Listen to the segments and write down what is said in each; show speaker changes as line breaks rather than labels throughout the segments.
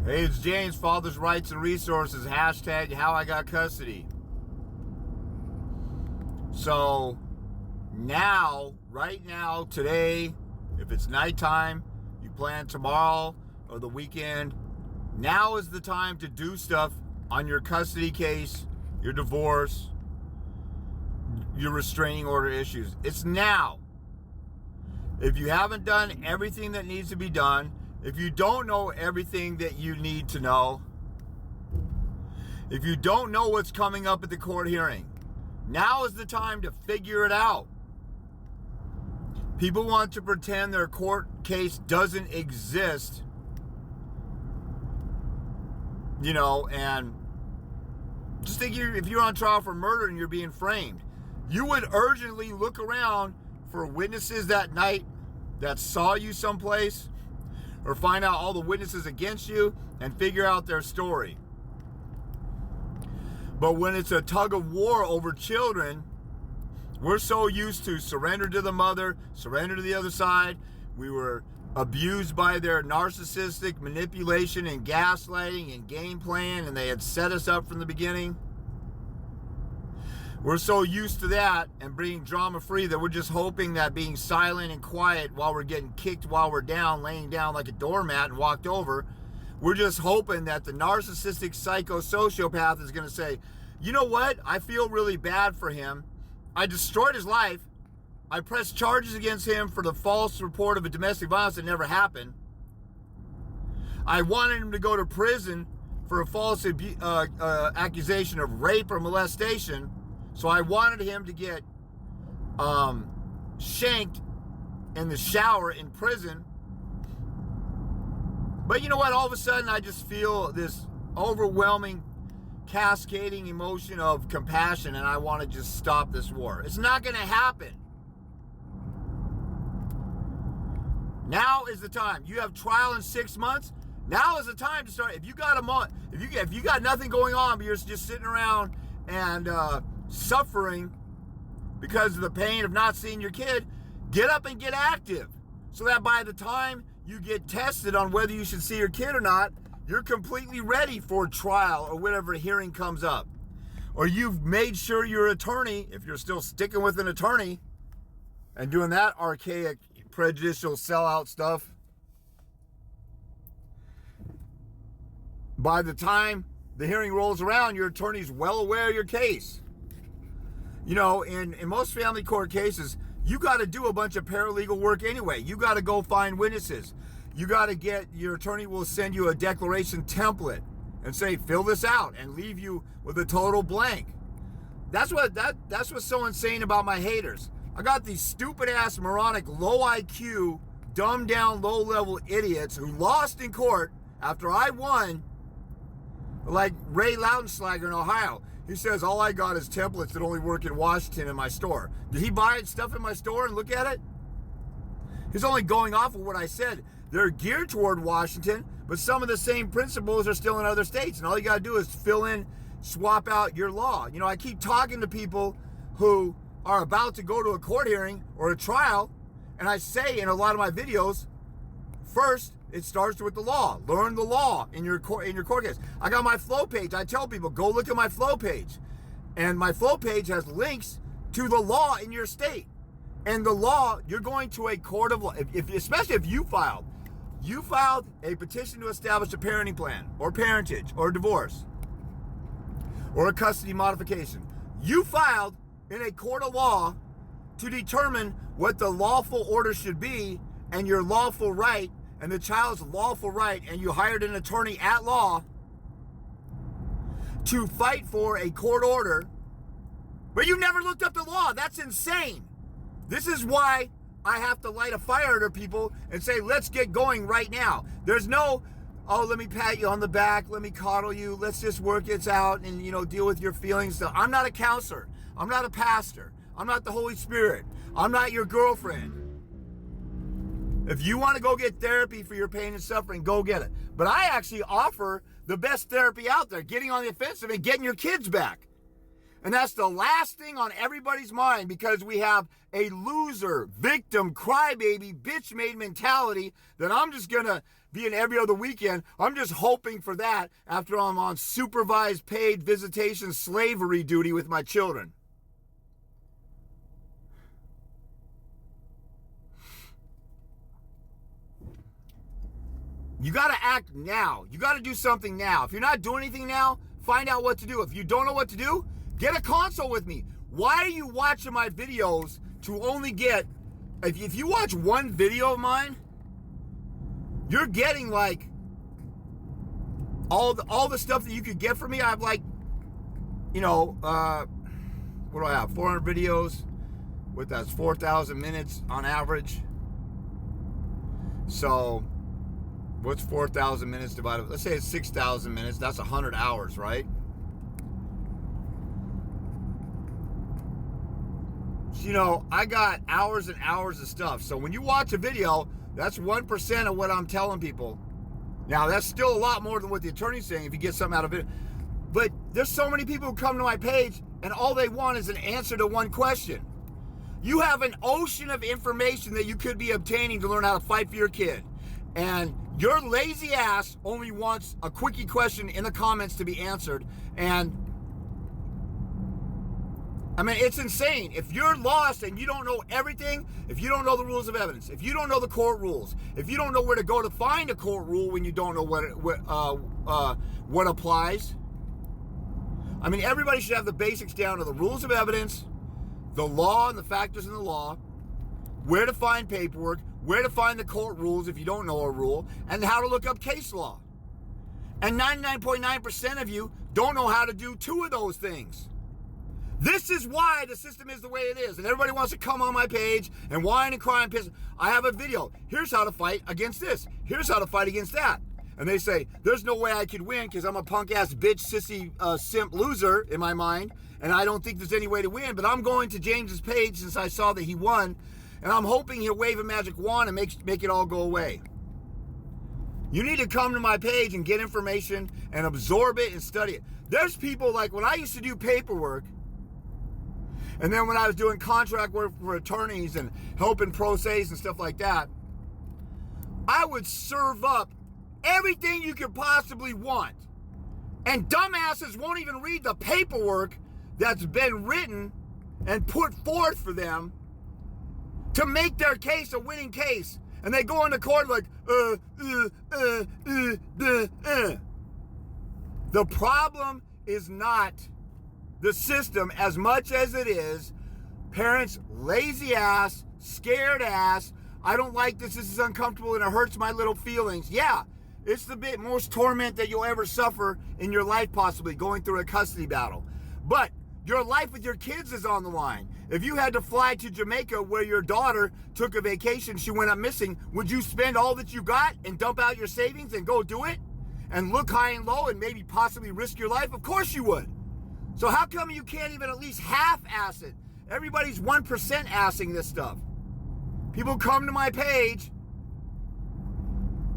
Hey, it's James, Father's Rights and Resources, hashtag how I got custody. So now, right now, today, if it's nighttime, you plan tomorrow or the weekend, now is the time to do stuff on your custody case, your divorce, your restraining order issues. It's now. If you haven't done everything that needs to be done, if you don't know everything that you need to know, if you don't know what's coming up at the court hearing, now is the time to figure it out. People want to pretend their court case doesn't exist, and just think if you're on trial for murder and you're being framed, you would urgently look around for witnesses that night that saw you someplace, or find out all the witnesses against you and figure out their story. But when it's a tug of war over children, we're so used to surrender to the mother, surrender to the other side. We were abused by their narcissistic manipulation and gaslighting and game plan, and they had set us up from the beginning. We're so used to that and being drama-free that we're just hoping that being silent and quiet while we're getting kicked while we're down, laying down like a doormat and walked over, we're just hoping that the narcissistic psycho-sociopath is going to say, you know what? I feel really bad for him. I destroyed his life. I pressed charges against him for the false report of a domestic violence that never happened. I wanted him to go to prison for a false accusation of rape or molestation. So I wanted him to get shanked in the shower in prison. But you know what? All of a sudden, I just feel this overwhelming, cascading emotion of compassion, and I want to just stop this war. It's not going to happen. Now is the time. You have trial in 6 months. Now is the time to start. If you got a month, if you got nothing going on, but you're just sitting around and suffering because of the pain of not seeing your kid, get up and get active, so that by the time you get tested on whether you should see your kid or not, you're completely ready for trial or whatever hearing comes up. Or you've made sure your attorney, if you're still sticking with an attorney and doing that archaic, prejudicial sellout stuff, by the time the hearing rolls around, your attorney's well aware of your case. In most family court cases, you got to do a bunch of paralegal work anyway. You got to go find witnesses. You got to your attorney will send you a declaration template and say, fill this out, and leave you with a total blank. That's what's so insane about my haters. I got these stupid ass, moronic, low IQ, dumbed down, low level idiots who lost in court after I won, like Ray Lautenschlager in Ohio. He says, all I got is templates that only work in Washington in my store. Did he buy stuff in my store and look at it? He's only going off of what I said. They're geared toward Washington, but some of the same principles are still in other states. And all you got to do is fill in, swap out your law. I keep talking to people who are about to go to a court hearing or a trial, and I say in a lot of my videos, first, it starts with the law. Learn the law in your court case. I got my flow page. I tell people, go look at my flow page. And my flow page has links to the law in your state. And the law, you're going to a court of law, especially if you filed a petition to establish a parenting plan, or parentage, or divorce, or a custody modification. You filed in a court of law to determine what the lawful order should be, and your lawful right, and the child's lawful right, and you hired an attorney at law to fight for a court order, but you never looked up the law. That's insane. This is why I have to light a fire under people and say, let's get going right now. There's no, let me pat you on the back, let me coddle you, let's just work it out and, deal with your feelings. I'm not a counselor. I'm not a pastor. I'm not the Holy Spirit. I'm not your girlfriend. If you want to go get therapy for your pain and suffering, go get it. But I actually offer the best therapy out there, getting on the offensive and getting your kids back. And that's the last thing on everybody's mind, because we have a loser, victim, crybaby, bitch-made mentality that I'm just going to being every other weekend. I'm just hoping for that after I'm on supervised paid visitation slavery duty with my children. You got to act now. You got to do something now. If you're not doing anything now, find out what to do. If you don't know what to do, get a consult with me. Why are you watching my videos to only get, if you watch one video of mine, you're getting like all the stuff that you could get from me. I have like, you know, what do I have? 400 videos with that's 4,000 minutes on average. So what's 4,000 minutes divided? Let's say it's 6,000 minutes. That's 100 hours, right? So, you know, I got hours and hours of stuff. So when you watch a video, that's 1% of what I'm telling people. Now, that's still a lot more than what the attorney's saying if you get something out of it. But there's so many people who come to my page and all they want is an answer to one question. You have an ocean of information that you could be obtaining to learn how to fight for your kid. And your lazy ass only wants a quickie question in the comments to be answered. And I mean, it's insane. If you're lost and you don't know everything, if you don't know the rules of evidence, if you don't know the court rules, if you don't know where to go to find a court rule when you don't know what applies, I mean, everybody should have the basics down to the rules of evidence, the law and the factors in the law, where to find paperwork, where to find the court rules if you don't know a rule, and how to look up case law. And 99.9% of you don't know how to do two of those things. This is why the system is the way it is. And everybody wants to come on my page and whine and cry and piss. I have a video. Here's how to fight against this. Here's how to fight against that. And they say, there's no way I could win because I'm a punk-ass bitch, sissy, simp loser in my mind. And I don't think there's any way to win. But I'm going to James's page since I saw that he won. And I'm hoping he'll wave a magic wand and make it all go away. You need to come to my page and get information and absorb it and study it. There's people like when I used to do paperwork, and then when I was doing contract work for attorneys and helping pro se's and stuff like that, I would serve up everything you could possibly want. And dumbasses won't even read the paperwork that's been written and put forth for them to make their case a winning case. And they go into court like, The problem is not the system as much as it is parents' lazy ass, scared ass, I don't like this is uncomfortable and it hurts my little feelings. Yeah, it's the most torment that you'll ever suffer in your life, possibly going through a custody battle. But your life with your kids is on the line. If you had to fly to Jamaica where your daughter took a vacation, she went up missing, would you spend all that you got and dump out your savings and go do it? And look high and low and maybe possibly risk your life? Of course you would. So how come you can't even at least half-ass it? Everybody's 1% assing this stuff. People come to my page.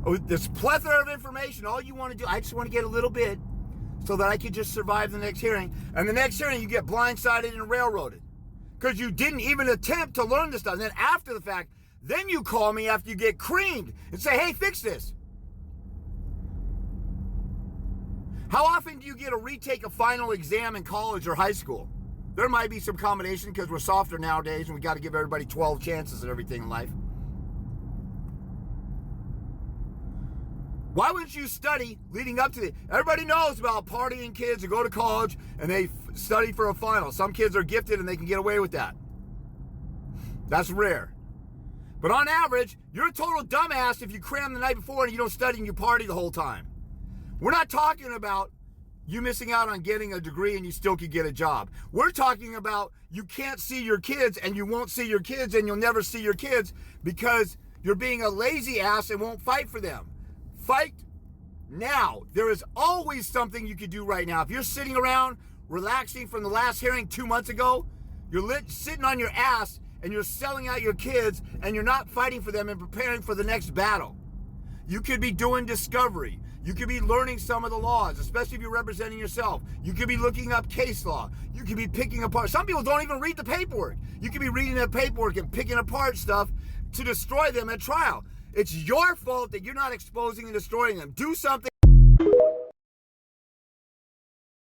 Oh, this plethora of information. All you want to do, I just want to get a little bit so that I can just survive the next hearing. And the next hearing, you get blindsided and railroaded because you didn't even attempt to learn this stuff. And then after the fact, then you call me after you get creamed and say, hey, fix this. How often do you get to retake a final exam in college or high school? There might be some combination because we're softer nowadays and we got to give everybody 12 chances at everything in life. Why wouldn't you study leading up to it? Everybody knows about partying kids who go to college and they study for a final. Some kids are gifted and they can get away with that. That's rare. But on average, you're a total dumbass if you cram the night before and you don't study and you party the whole time. We're not talking about you missing out on getting a degree and you still could get a job. We're talking about you can't see your kids and you won't see your kids and you'll never see your kids because you're being a lazy ass and won't fight for them. Fight now. There is always something you could do right now. If you're sitting around relaxing from the last hearing 2 months ago, you're sitting on your ass and you're selling out your kids and you're not fighting for them and preparing for the next battle. You could be doing discovery. You could be learning some of the laws, especially if you're representing yourself. You could be looking up case law. You could be picking apart. Some people don't even read the paperwork. You could be reading the paperwork and picking apart stuff to destroy them at trial. It's your fault that you're not exposing and destroying them. Do something